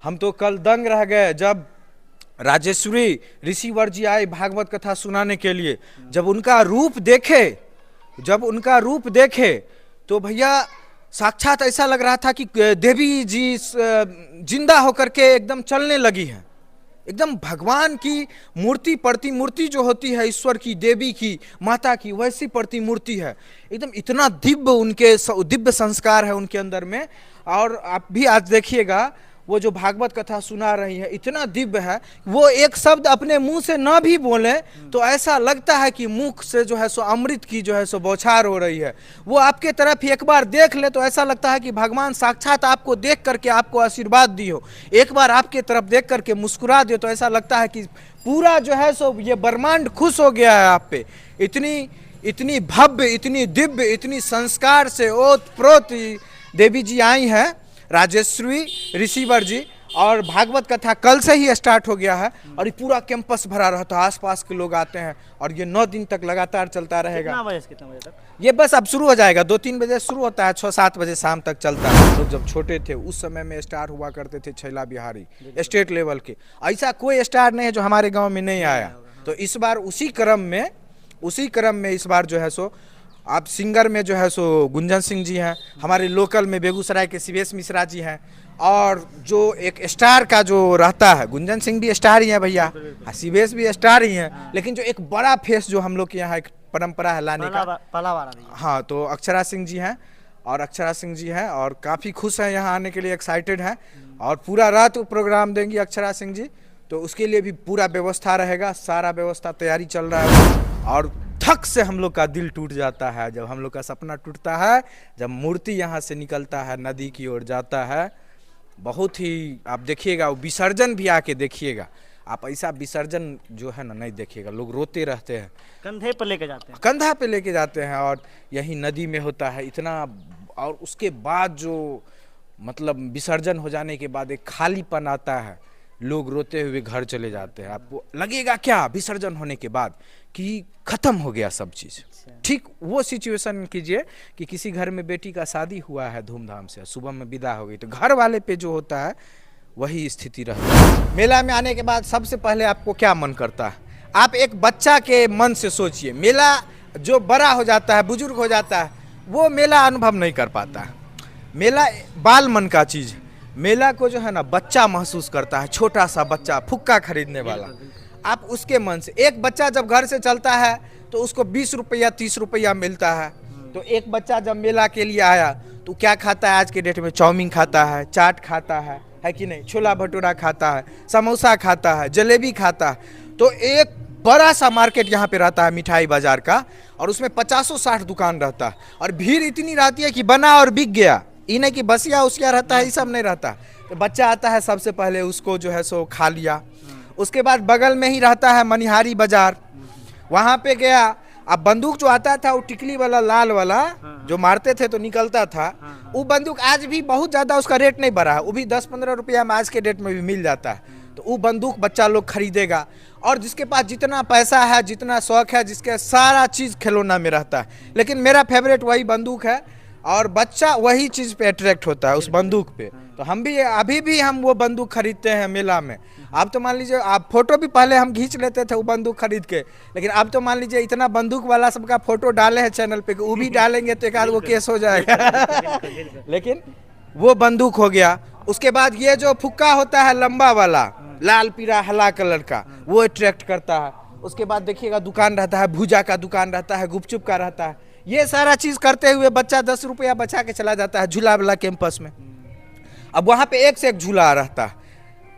हम तो कल दंग रह गए जब राजेश्वरी ऋषिवर जी आए भागवत कथा सुनाने के लिए। जब उनका रूप देखे तो भैया साक्षात ऐसा लग रहा था कि देवी जी जिंदा होकर के एकदम चलने लगी हैं। एकदम भगवान की मूर्ति प्रतिमूर्ति जो होती है ईश्वर की, देवी की, माता की, वैसी प्रतिमूर्ति है। एकदम इतना दिव्य संस्कार है उनके अंदर में। और आप भी आज देखिएगा वो जो भागवत कथा सुना रही है इतना दिव्य है, वो एक शब्द अपने मुंह से ना भी बोले तो ऐसा लगता है कि मुख से जो है सो अमृत की जो है सो बौछार हो रही है। वो आपके तरफ एक बार देख ले तो ऐसा लगता है कि भगवान साक्षात आपको देख करके आपको आशीर्वाद दी हो। एक बार आपके तरफ देख करके मुस्कुरा दे तो ऐसा लगता है कि पूरा जो है सो ये ब्रह्मांड खुश हो गया है आप पे। इतनी भव्य, इतनी दिव्य, इतनी संस्कार से ओतप्रोत देवी जी आई हैं राजेश्वरी ऋषिवर जी। और भागवत कथा कल से ही स्टार्ट हो गया है और ये पूरा कैंपस भरा रहता है, आसपास के लोग आते हैं और ये 9 दिन तक लगातार चलता रहेगा। कितना बजे से कितना बजे तक? ये बस अब शुरू हो जाएगा, 2-3 बजे शुरू होता है, 6-7 बजे शाम तक चलता है। तो जब छोटे थे उस समय में स्टार हुआ करते थे छैला बिहारी स्टेट लेवल के। ऐसा कोई स्टार नहीं है जो हमारे गाँव में नहीं आया। तो इस बार उसी क्रम में इस बार जो है सो आप सिंगर में जो है सो गुंजन सिंह जी हैं, हमारे लोकल में बेगूसराय के शिवेश मिश्रा जी हैं, और जो एक स्टार का जो रहता है, गुंजन सिंह भी स्टार ही है भैया, शिवेश भी स्टार ही हैं, लेकिन जो एक बड़ा फेस जो हम लोग के यहाँ एक परंपरा है लाने का, हाँ, तो अक्षरा सिंह जी हैं और काफ़ी खुश हैं यहाँ आने के लिए, एक्साइटेड हैं और पूरा रात प्रोग्राम देंगी अक्षरा सिंह जी। तो उसके लिए भी पूरा व्यवस्था रहेगा, सारा व्यवस्था तैयारी चल रहा है। और धक से हम लोग का दिल टूट जाता है जब हम लोग का सपना टूटता है, जब मूर्ति यहाँ से निकलता है नदी की ओर जाता है। बहुत ही आप देखिएगा, वो विसर्जन भी आके देखिएगा आप, ऐसा विसर्जन जो है ना नहीं देखिएगा, लोग रोते रहते हैं, कंधे पर लेके जाते हैं, कंधा पे लेके जाते हैं और यही नदी में होता है इतना। और उसके बाद जो मतलब विसर्जन हो जाने के बाद एक खालीपन आता है, लोग रोते हुए घर चले जाते हैं। आपको लगेगा क्या विसर्जन होने के बाद कि खत्म हो गया सब चीज़। ठीक वो सिचुएशन कीजिए कि किसी घर में बेटी का शादी हुआ है धूमधाम से, सुबह में विदा हो गई, तो घर वाले पे जो होता है वही स्थिति रहती है। मेला में आने के बाद सबसे पहले आपको क्या मन करता है? आप एक बच्चा के मन से सोचिए, मेला जो बड़ा हो जाता है, बुजुर्ग हो जाता है, वो मेला अनुभव नहीं कर पाता है। मेला बाल मन का चीज़, मेला को जो है ना बच्चा महसूस करता है, छोटा सा बच्चा फुक्का खरीदने वाला। आप उसके मन से, एक बच्चा जब घर से चलता है तो उसको 20 रुपया 30 रुपया मिलता है। तो एक बच्चा जब मेला के लिए आया तो क्या खाता है आज के डेट में? चाउमीन खाता है, चाट खाता है कि नहीं, छोला भटूरा खाता है, समोसा खाता है, जलेबी खाता है। तो एक बड़ा सा मार्केट यहाँ पे रहता है मिठाई बाजार का, और उसमें 50-60 दुकान रहता है और भीड़ इतनी रहती है कि बना और बिक गया। ये नहीं कि बसिया उसिया रहता है, ये सब नहीं रहता। तो बच्चा आता है सबसे पहले उसको जो है सो खा लिया। उसके बाद बगल में ही रहता है मनिहारी बाजार, वहाँ पे गया। अब बंदूक जो आता था वो टिकली वाला लाल वाला जो मारते थे तो निकलता था, वो बंदूक आज भी बहुत ज़्यादा उसका रेट नहीं बढ़ा है, वो भी 10-15 रुपया में आज के डेट में भी मिल जाता है। तो वो बंदूक बच्चा लोग खरीदेगा, और जिसके पास जितना पैसा है, जितना शौक है, जिसके सारा चीज़ खिलौना में रहता है। लेकिन मेरा फेवरेट वही बंदूक है और बच्चा वही चीज़ पे अट्रैक्ट होता है, उस बंदूक पे। तो हम भी अभी भी हम वो बंदूक खरीदते हैं मेला में। अब तो मान लीजिए आप फोटो भी पहले हम खींच लेते थे वो बंदूक खरीद के, लेकिन अब तो मान लीजिए इतना बंदूक वाला सबका फोटो डाले हैं चैनल पे, वो भी डालेंगे तो एक आध वो केस हो जाएगा। लेकिन वो बंदूक हो गया। उसके बाद ये जो फुक्का होता है लंबा वाला, लाल पीला हला कलर का, वो अट्रैक्ट करता है। उसके बाद देखिएगा दुकान रहता है, भूजा का दुकान रहता है, गुपचुप का रहता है। ये सारा चीज़ करते हुए बच्चा 10 रुपया बचा के चला जाता है झूला वाला कैंपस में। अब वहाँ पे एक से एक झूला रहता है,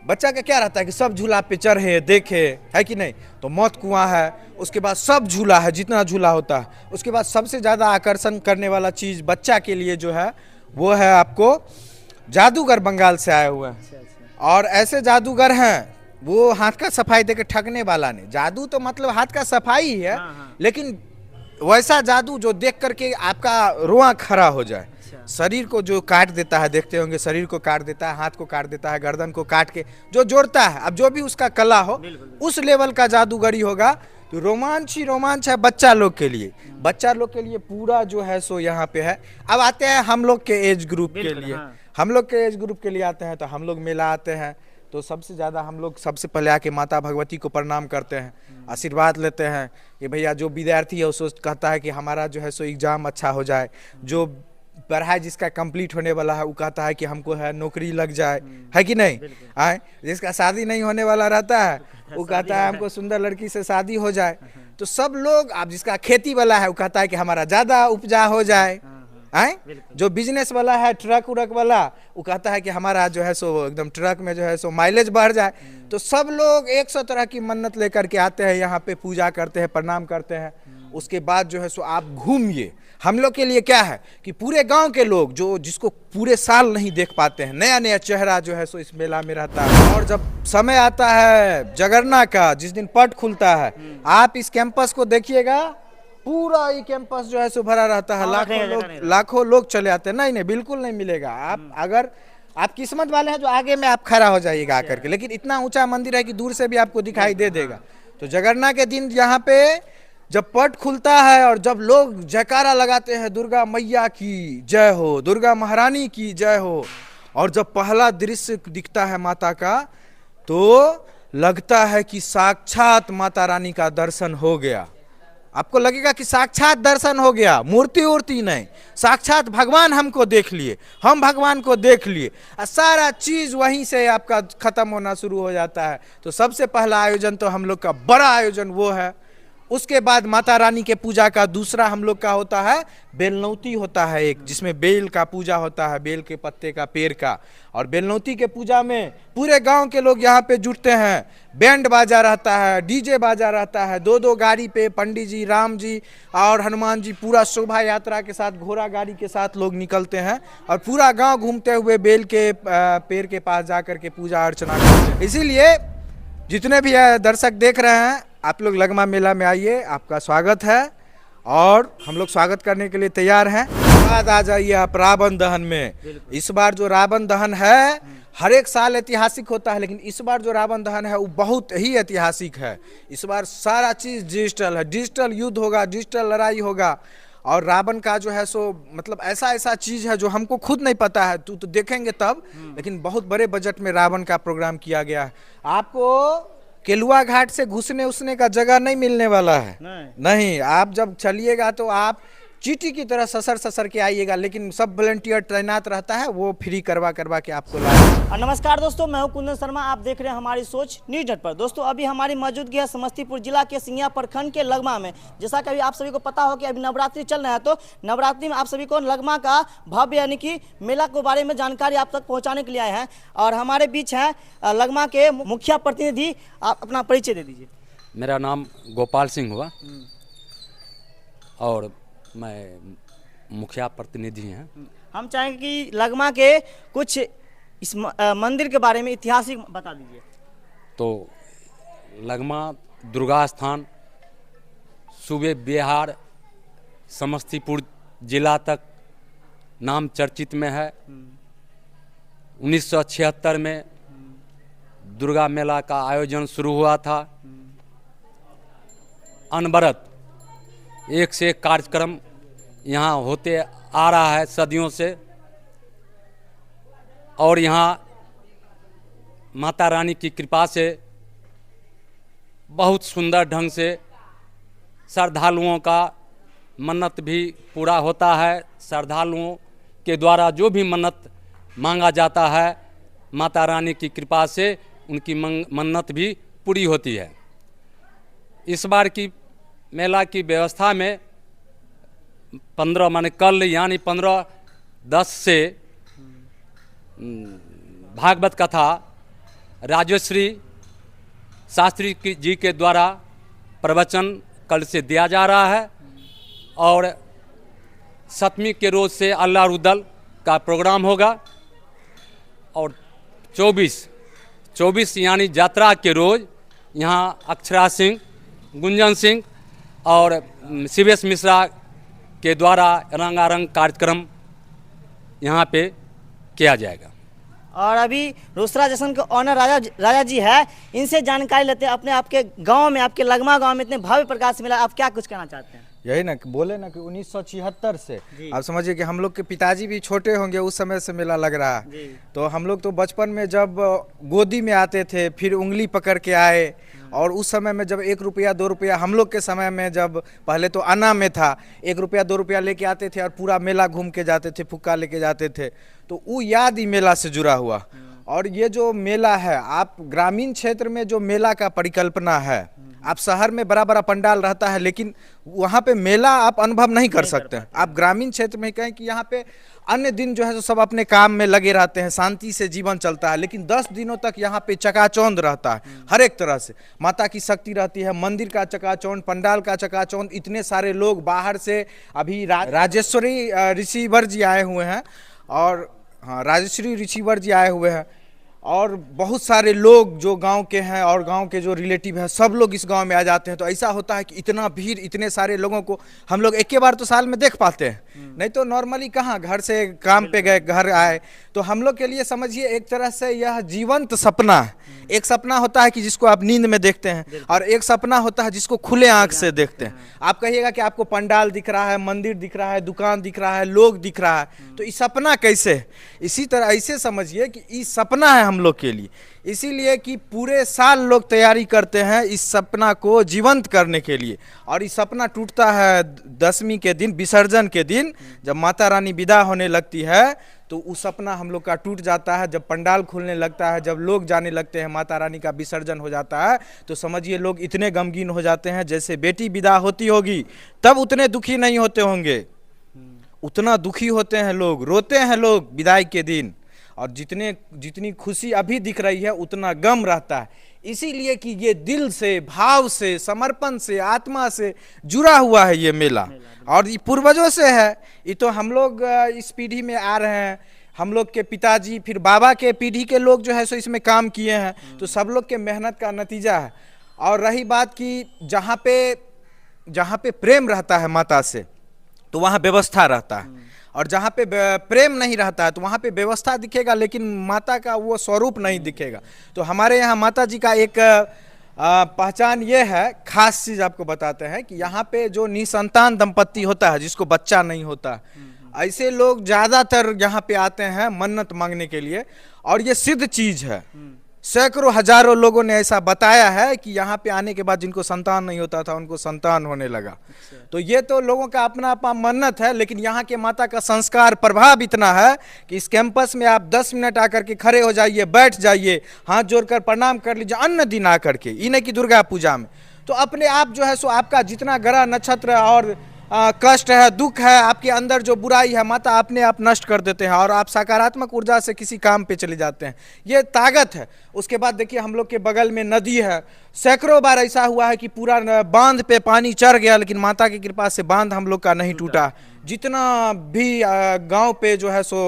बच्चा का क्या रहता है कि सब झूला पे चढ़े देखे, है कि नहीं। तो मौत कुआं है, उसके बाद सब झूला है जितना झूला होता है। उसके बाद सबसे ज़्यादा आकर्षण करने वाला चीज़ बच्चा के लिए जो है वो है आपको जादूगर बंगाल से आए हुए हैं। और ऐसे जादूगर हैं, वो हाथ का सफाई देके ठगने वाला नहीं। जादू तो मतलब हाथ का सफाई ही है, लेकिन वैसा जादू जो देख करके आपका रोआ खड़ा हो जाए। शरीर को जो काट देता है, देखते होंगे, शरीर को काट देता है, हाथ को काट देता है, गर्दन को काट के जो जोड़ता है। अब जो भी उसका कला हो उस लेवल का जादूगरी होगा। तो रोमांच ही रोमांच है बच्चा लोग के लिए। बच्चा लोग के लिए पूरा जो है सो यहाँ पे है। अब आते हैं हम लोग के एज ग्रुप के लिए। हम लोग के एज ग्रुप के लिए आते हैं तो हम लोग मेला आते हैं तो सबसे ज़्यादा हम लोग सबसे पहले आके माता भगवती को प्रणाम करते हैं, आशीर्वाद लेते हैं कि भैया जो विद्यार्थी है वो सोच कहता है कि हमारा जो है सो एग्ज़ाम अच्छा हो जाए, जो पढ़ाई जिसका कंप्लीट होने वाला है वो कहता है कि हमको है नौकरी लग जाए, है कि नहीं आए, जिसका शादी नहीं होने वाला रहता है वो कहता है हमको सुंदर लड़की से शादी हो जाए। तो सब लोग, अब जिसका खेती वाला है वो कहता है कि हमारा ज़्यादा उपजा हो जाए, आए, जो बिजनेस वाला है ट्रक उरक वाला वो कहता है कि हमारा जो है सो एकदम ट्रक में जो है सो माइलेज बढ़ जाए। तो सब लोग 100 तरह की मन्नत लेकर के आते हैं यहाँ पे, पूजा करते हैं, प्रणाम करते हैं। उसके बाद जो है सो आप घूमिए। हम लोग के लिए क्या है कि पूरे गांव के लोग जो जिसको पूरे साल नहीं देख पाते हैं, नया नया चेहरा जो है सो इस मेला में रहता है। और जब समय आता है जगरना का, जिस दिन पट खुलता है, आप इस कैंपस को देखिएगा, पूरा ये कैंपस जो है सो भरा रहता है, लाखों लोग चले आते हैं। नहीं, बिल्कुल नहीं मिलेगा। आप अगर आप किस्मत वाले हैं जो आगे में आप खड़ा हो जाइएगा आकर के, लेकिन इतना ऊंचा मंदिर है कि दूर से भी आपको दिखाई दे देगा। तो जगरना के दिन यहाँ पे जब पट खुलता है और जब लोग जयकारा लगाते हैं, दुर्गा मैया की जय हो, दुर्गा महारानी की जय हो, और जब पहला दृश्य दिखता है माता का तो लगता है कि साक्षात माता रानी का दर्शन हो गया। आपको लगेगा कि साक्षात दर्शन हो गया, मूर्ति उर्ति नहीं, साक्षात भगवान हमको देख लिए, हम भगवान को देख लिए। सारा चीज वहीं से आपका खत्म होना शुरू हो जाता है। तो सबसे पहला आयोजन तो हम लोग का बड़ा आयोजन वो है। उसके बाद माता रानी के पूजा का दूसरा हम लोग का होता है बेलनौती होता है एक, जिसमें बेल का पूजा होता है, बेल के पत्ते का, पेड़ का। और बेलनौती के पूजा में पूरे गांव के लोग यहाँ पे जुटते हैं, बैंड बाजा रहता है, डीजे बाजा रहता है, 2-2 गाड़ी पे पंडित जी, राम जी और हनुमान जी पूरा शोभा यात्रा के साथ, घोड़ा गाड़ी के साथ लोग निकलते हैं और पूरा गाँव घूमते हुए बेल के पेड़ के पास जा करके पूजा अर्चना करते हैं। इसीलिए जितने भी दर्शक देख रहे हैं, आप लोग लगमा मेला में आइए, आपका स्वागत है और हम लोग स्वागत करने के लिए तैयार हैं। बाद आ जाइए आप रावण दहन में। इस बार जो रावण दहन है हर एक साल ऐतिहासिक होता है, लेकिन इस बार जो रावण दहन है वो बहुत ही ऐतिहासिक है। इस बार सारा चीज़ डिजिटल है, डिजिटल युद्ध होगा, डिजिटल लड़ाई होगा। और रावण का जो है सो मतलब ऐसा चीज़ है जो हमको खुद नहीं पता है, तो देखेंगे तब, लेकिन बहुत बड़े बजट में रावण का प्रोग्राम किया गया है। आपको केलुआ घाट से घुसने उसने का जगह नहीं मिलने वाला है, नहीं। आप जब चलिएगा तो आप चींटी की तरह ससर के आइएगा, लेकिन सब वॉलंटियर तैनात रहता है, वो फ्री करवा के आपको लाए। नमस्कार दोस्तों, मैं हूं कुंदन शर्मा, आप देख रहे हैं हमारी सोच न्यूज नेट पर। दोस्तों अभी हमारी मौजूदगी है समस्तीपुर जिला के सिंघिया प्रखंड के लगमा में। जैसा कि अभी आप सभी को पता हो कि अभी नवरात्रि चल रहा है, तो नवरात्रि में आप सभी को लगमा का भव्य यानी कि मेला के बारे में जानकारी आप तक पहुँचाने के लिए आए हैं। और हमारे बीच हैं लगमा के मुखिया प्रतिनिधि, आप अपना परिचय दे दीजिए। मेरा नाम गोपाल सिंह हुआ और मैं मुखिया प्रतिनिधि हैं। हम चाहेंगे कि लगमा के कुछ इस मंदिर के बारे में ऐतिहासिक बता दीजिए। तो लगमा दुर्गा स्थान सूबे बिहार समस्तीपुर जिला तक नाम चर्चित में है। 1976 में दुर्गा मेला का आयोजन शुरू हुआ था। अनवरत एक से एक कार्यक्रम यहाँ होते आ रहा है सदियों से, और यहाँ माता रानी की कृपा से बहुत सुंदर ढंग से श्रद्धालुओं का मन्नत भी पूरा होता है। श्रद्धालुओं के द्वारा जो भी मन्नत मांगा जाता है, माता रानी की कृपा से उनकी मन्नत भी पूरी होती है। इस बार की मेला की व्यवस्था में 15 माने कल यानी 15/10 से भागवत कथा राजश्री शास्त्री जी के द्वारा प्रवचन कल से दिया जा रहा है। और 7वीं के रोज़ से अल्लाह रुदल का प्रोग्राम होगा। और 24 यानी यात्रा के रोज़ यहाँ अक्षरा सिंह, गुंजन सिंह और शिवेश मिश्रा के द्वारा रंगारंग कार्यक्रम यहाँ पे किया जाएगा। और अभी रोसड़ा जश्न के ऑनर राजा जी है, इनसे जानकारी लेते हैं। अपने आपके गांव में, आपके लगमा गांव में इतने भव्य प्रकार से मिला, आप क्या कुछ कहना चाहते हैं? यही ना बोले ना कि 1976 से आप समझिए कि हम लोग के पिताजी भी छोटे होंगे उस समय से मेला लग रहा है। तो हम लोग तो बचपन में जब गोदी में आते थे, फिर उंगली पकड़ के आए, और उस समय में जब 1 रुपया 2 रुपया हम लोग के समय में, जब पहले तो आना में था, 1 रुपया 2 रुपया लेके आते थे और पूरा मेला घूम के जाते थे, फुक्का लेके जाते थे। तो वो याद ही मेला से जुड़ा हुआ। और ये जो मेला है, आप ग्रामीण क्षेत्र में जो मेला का परिकल्पना है, आप शहर में बड़ा बड़ा पंडाल रहता है लेकिन वहाँ पे मेला आप अनुभव नहीं कर सकते। आप ग्रामीण क्षेत्र में कहें कि यहाँ पे अन्य दिन जो है तो सब अपने काम में लगे रहते हैं, शांति से जीवन चलता है, लेकिन 10 दिनों तक यहाँ पे चकाचौंध रहता है हर एक तरह से। माता की शक्ति रहती है, मंदिर का चकाचौंध, पंडाल का चकाचौंध, इतने सारे लोग बाहर से। अभी राजेश्वरी रिसीवर जी आए हुए हैं, और हाँ, राजेश्वरी रिसीवर जी आए हुए हैं, और बहुत सारे लोग जो गांव के हैं और गांव के जो रिलेटिव हैं, सब लोग इस गांव में आ जाते हैं। तो ऐसा होता है कि इतना भीड़, इतने सारे लोगों को हम लोग एक ही बार तो साल में देख पाते हैं, नहीं तो नॉर्मली कहाँ, घर से काम पे गए, घर आए। तो हम लोग के लिए समझिए एक तरह से यह जीवंत सपना है। एक सपना होता है कि जिसको आप नींद में देखते हैं, और एक सपना होता है जिसको खुले आंख से देखते हैं। आप कहिएगा कि आपको पंडाल दिख रहा है, मंदिर दिख रहा है, दुकान दिख रहा है, लोग दिख रहा है, तो ये सपना कैसे है? इसी तरह ऐसे समझिए कि ये सपना है हम लोग के लिए, इसीलिए कि पूरे साल लोग तैयारी करते हैं इस सपना को जीवंत करने के लिए। और ये सपना टूटता है 10वीं के दिन, विसर्जन के दिन, जब माता रानी विदा होने लगती है, तो वो सपना हम लोग का टूट जाता है। जब पंडाल खुलने लगता है, जब लोग जाने लगते हैं, माता रानी का विसर्जन हो जाता है, तो समझिए लोग इतने गमगीन हो जाते हैं, जैसे बेटी विदा होती होगी तब उतने दुखी नहीं होते होंगे, उतना दुखी होते हैं लोग, रोते हैं लोग विदाई के दिन। और जितनी खुशी अभी दिख रही है उतना गम रहता है, इसीलिए कि ये दिल से, भाव से, समर्पण से, आत्मा से जुड़ा हुआ है ये मेला। और ये पूर्वजों से है, ये तो हम लोग इस पीढ़ी में आ रहे हैं, हम लोग के पिताजी, फिर बाबा के पीढ़ी के लोग जो है सो इसमें काम किए हैं, तो सब लोग के मेहनत का नतीजा है। और रही बात कि जहाँ पे प्रेम रहता है माता से, तो वहाँ व्यवस्था रहता है, और जहाँ पे प्रेम नहीं रहता है तो वहाँ पे व्यवस्था दिखेगा लेकिन माता का वो स्वरूप नहीं दिखेगा। तो हमारे यहाँ माता जी का एक पहचान ये है, खास चीज़ आपको बताते हैं कि यहाँ पे जो निसंतान दंपत्ति होता है, जिसको बच्चा नहीं होता, ऐसे लोग ज़्यादातर यहाँ पे आते हैं मन्नत मांगने के लिए। और ये सिद्ध चीज़ है, सैकड़ों हजारों लोगों ने ऐसा बताया है कि यहाँ पे आने के बाद जिनको संतान नहीं होता था उनको संतान होने लगा। तो ये तो लोगों का अपना अपना मन्नत है, लेकिन यहाँ के माता का संस्कार प्रभाव इतना है कि इस कैंपस में आप 10 मिनट आकर के खड़े हो जाइए, बैठ जाइए, हाथ जोड़कर प्रणाम कर लीजिए, अन्य दिन आकर के, इन्हें की दुर्गा पूजा में, तो अपने आप जो है सो आपका जितना ग्रह नक्षत्र और कष्ट है, दुख है, आपके अंदर जो बुराई है, माता अपने आप नष्ट कर देते हैं, और आप सकारात्मक ऊर्जा से किसी काम पे चले जाते हैं। ये ताकत है। उसके बाद देखिए हम लोग के बगल में नदी है, सैकड़ों बार ऐसा हुआ है कि पूरा बांध पे पानी चढ़ गया, लेकिन माता की कृपा से बांध हम लोग का नहीं टूटा। जितना भी गांव पे जो है सो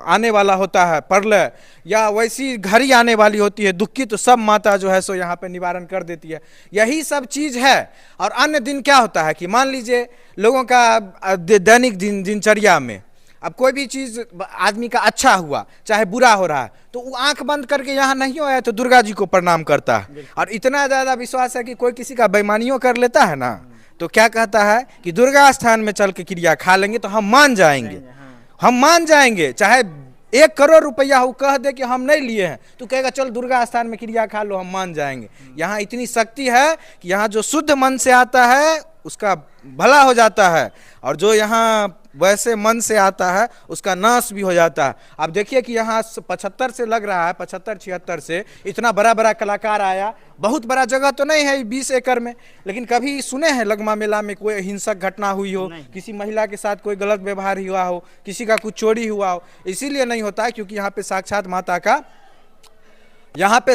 आने वाला होता है प्रलय, या वैसी घड़ी आने वाली होती है दुखी, तो सब माता जो है सो यहाँ पे निवारण कर देती है। यही सब चीज़ है। और अन्य दिन क्या होता है कि मान लीजिए लोगों का दैनिक दिनचर्या में अब कोई भी चीज़ आदमी का अच्छा हुआ चाहे बुरा हो रहा है, तो वो आंख बंद करके यहाँ नहीं आया तो दुर्गा जी को प्रणाम करता है। और इतना ज़्यादा विश्वास है कि कोई किसी का बेईमानियों कर लेता है ना, तो क्या कहता है कि दुर्गा स्थान में चल के क्रिया खा लेंगे तो हम मान जाएंगे, हम मान जाएंगे। चाहे 1 करोड़ रुपया वो कह दे कि हम नहीं लिए हैं, तो कहेगा चल दुर्गा स्थान में क्रिया खा लो, हम मान जाएंगे। यहाँ इतनी शक्ति है कि यहाँ जो शुद्ध मन से आता है उसका भला हो जाता है, और जो यहाँ वैसे मन से आता है उसका नाश भी हो जाता है। आप देखिए कि यहाँ 75 से लग रहा है, 75-76 से इतना बड़ा बड़ा कलाकार आया। बहुत बड़ा जगह तो नहीं है 20 एकड़ में, लेकिन कभी सुने हैं लगमा मेला में कोई हिंसक घटना हुई हो, किसी महिला के साथ कोई गलत व्यवहार हुआ हो, किसी का कुछ चोरी हुआ हो? इसीलिए नहीं होता है क्योंकि यहाँ पे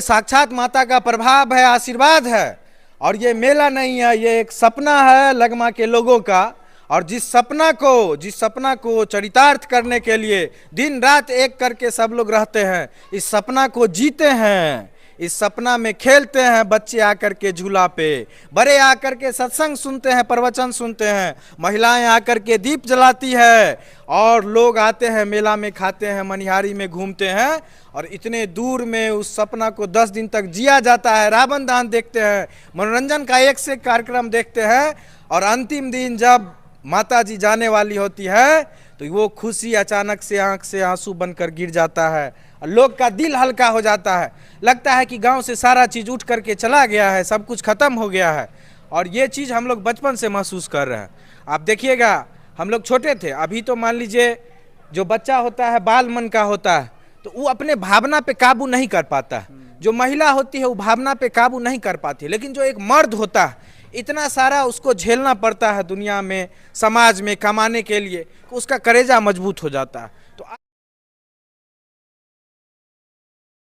साक्षात माता का प्रभाव है, आशीर्वाद है। और ये मेला नहीं है, ये एक सपना है लगमा के लोगों का। और जिस सपना को चरितार्थ करने के लिए दिन रात एक करके सब लोग रहते हैं, इस सपना को जीते हैं, इस सपना में खेलते हैं बच्चे आकर के झूला पे, बड़े आकर के सत्संग सुनते हैं, प्रवचन सुनते हैं, महिलाएं आकर के दीप जलाती है और लोग आते हैं मेला में, खाते हैं, मनिहारी में घूमते हैं और इतने दूर में उस सपना को 10 दिन तक जिया जाता है। रावण दहन देखते हैं, मनोरंजन का एक से एक कार्यक्रम देखते हैं और अंतिम दिन जब माता जी जाने वाली होती है तो वो खुशी अचानक से आंख से आंसू बनकर गिर जाता है और लोग का दिल हल्का हो जाता है। लगता है कि गांव से सारा चीज़ उठ करके चला गया है, सब कुछ खत्म हो गया है। और ये चीज़ हम लोग बचपन से महसूस कर रहे हैं। आप देखिएगा, हम लोग छोटे थे, अभी तो मान लीजिए जो बच्चा होता है बाल मन का होता है तो वो अपने भावना पे काबू नहीं कर पाता है। जो महिला होती है वो भावना पे काबू नहीं कर पाती है, लेकिन जो एक मर्द होता है इतना सारा उसको झेलना पड़ता है दुनिया में, समाज में कमाने के लिए, उसका कलेजा मजबूत हो जाता है।